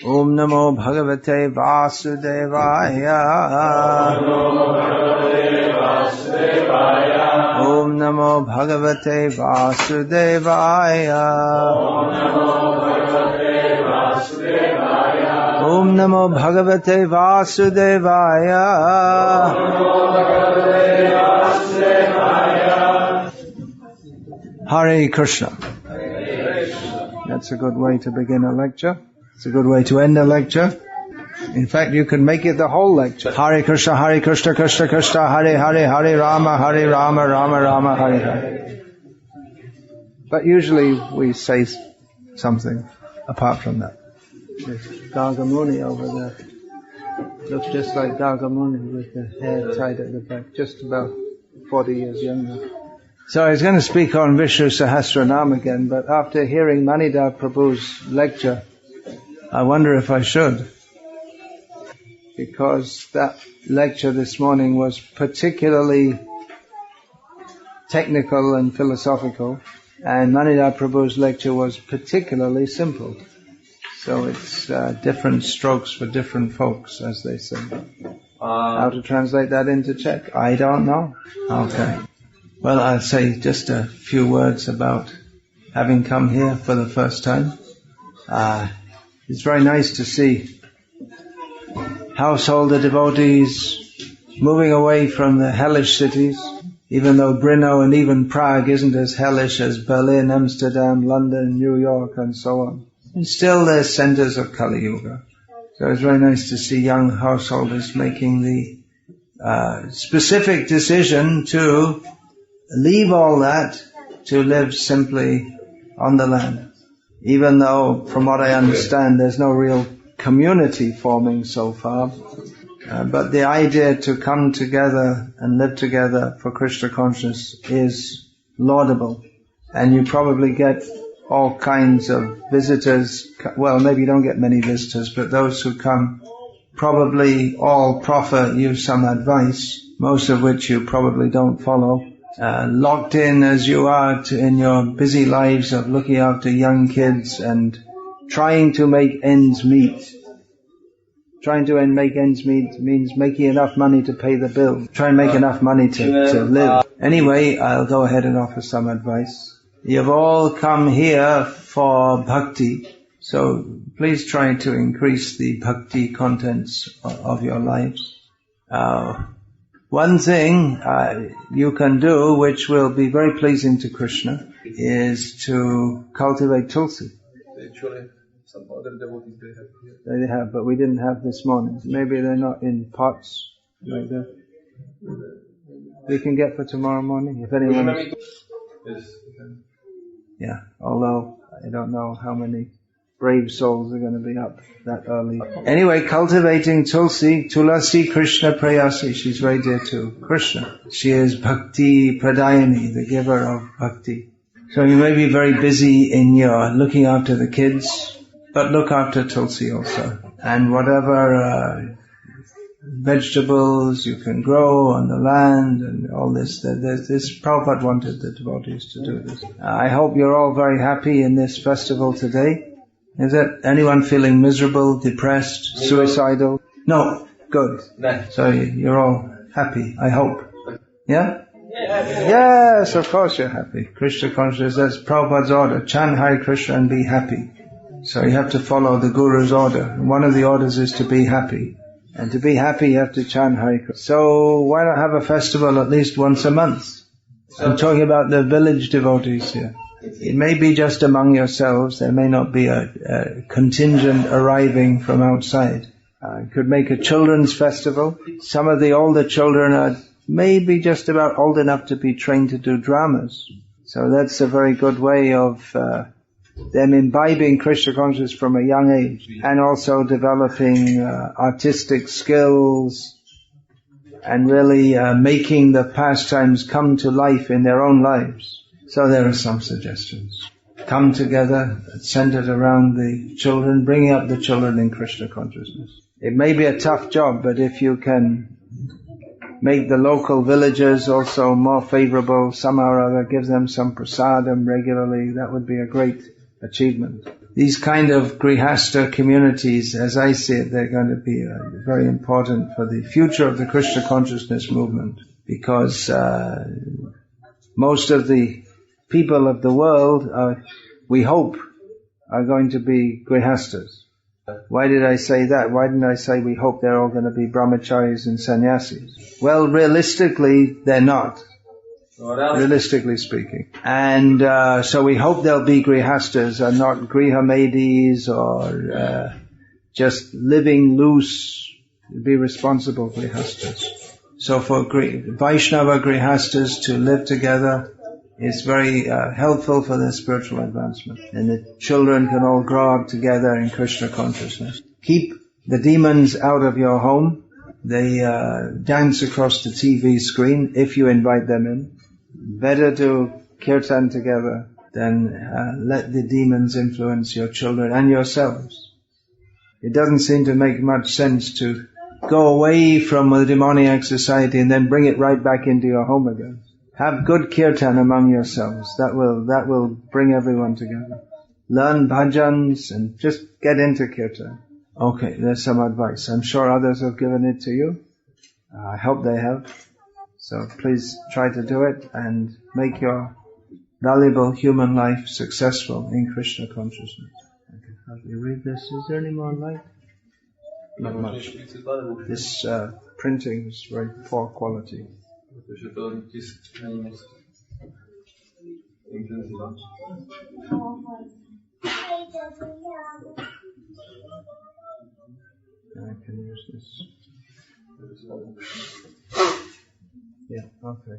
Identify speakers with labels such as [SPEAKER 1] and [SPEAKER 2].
[SPEAKER 1] Om Namo Bhagavate Vasudevaya. Om Namo Bhagavate Vasudevaya. Om Namo Bhagavate Vasudevaya. Hare Krishna. That's a good way to begin a lecture. It's a good way to end a lecture. In fact, you can make it the whole lecture. Hare Krishna, Krishna Krishna, Hare Hare, Hare Rama, Rama Rama, Hare Hare. But usually we say something apart from that. There's Gargamuni over there. Looks just like Gargamuni with the hair tied at the back, just about 40 years younger. So I was going to speak on Vishnu Sahasranam again, but after hearing Manidhar Prabhu's lecture, I wonder if I should. Because that lecture this morning was particularly technical and philosophical, and Manidhar Prabhu's lecture was particularly simple. So it's different strokes for different folks, as they say. How to translate that into Czech? I don't know. Okay. Well, I'll say just a few words about having come here for the first time. It's very nice to see householder devotees moving away from the hellish cities, even though Brno and even Prague isn't as hellish as Berlin, Amsterdam, London, New York, and so on. And still they're centers of Kali Yuga. So it's very nice to see young householders making the specific decision to leave all that to live simply on the land. Even though, from what I understand, there's no real community forming so far. But the idea to come together and live together for Krishna consciousness is laudable. And you probably get all kinds of visitors. Well, maybe you don't get many visitors, but those who come probably all proffer you some advice, most of which you probably don't follow. Locked in as you are in your busy lives of looking after young kids and trying to make ends meet. Trying to make ends meet means making enough money to pay the bill. Try and make enough money to live. Anyway, I'll go ahead and offer some advice. You've all come here for bhakti, so please try to increase the bhakti contents of your lives. One thing you can do, which will be very pleasing to Krishna, is to cultivate tulsi.
[SPEAKER 2] Actually, some other devotees they have here.
[SPEAKER 1] They have, but we didn't have this morning. Maybe they're not in pots like that. We can get for tomorrow morning, if anyone.
[SPEAKER 2] Yes.
[SPEAKER 1] Yeah, although I don't know how many brave souls are going to be up that early. Anyway, cultivating tulsi, tulasi Krishna prayasi. She's very dear to Krishna. She is bhakti pradayani, the giver of bhakti. So you may be very busy in your looking after the kids, but look after tulsi also. And whatever vegetables you can grow on the land and all this, Prabhupada wanted the devotees to do this. I hope you're all very happy in this festival today. Is it anyone feeling miserable, depressed, suicidal? No? Good. So you're all happy, I hope. Yeah? Yes, of course you're happy. Krishna consciousness, that's Prabhupada's order. Chant Hare Krishna and be happy. So you have to follow the Guru's order. And one of the orders is to be happy. And to be happy you have to chant Hare Krishna. So why not have a festival at least once a month? I'm talking about the village devotees here. It may be just among yourselves. There may not be a contingent arriving from outside. You could make a children's festival. Some of the older children are maybe just about old enough to be trained to do dramas. So that's a very good way of them imbibing Krishna consciousness from a young age, and also developing artistic skills and really making the pastimes come to life in their own lives. So there are some suggestions. Come together, centered around the children, bringing up the children in Krishna consciousness. It may be a tough job, but if you can make the local villagers also more favorable, somehow or other, give them some prasadam regularly, that would be a great achievement. these kind of grihasta communities, as I see it, they're going to be very important for the future of the Krishna consciousness movement, because most of the people of the world, we hope, are going to be grihastas. Why did I say that? Why didn't I say we hope they're all going to be brahmacharis and sannyasis? Well, realistically, they're not. Realistically speaking. And so we hope they'll be grihastas and not grihamedis or just living loose, be responsible grihastas. So for Vaishnava grihastas to live together is very helpful for their spiritual advancement. And the children can all grow up together in Krishna consciousness. Keep the demons out of your home. They dance across the TV screen if you invite them in. Better do kirtan together than let the demons influence your children and yourselves. It doesn't seem to make much sense to go away from a demoniac society and then bring it right back into your home again. Have good kirtan among yourselves. That will bring everyone together. Learn bhajans and just get into kirtan. Okay, there's some advice. I'm sure others have given it to you. I hope they have. So please try to do it and make your valuable human life successful in Krishna consciousness. Okay, how do you read this? Is there any more light? Not much. This printing is very poor quality. I can use this. Yeah, okay.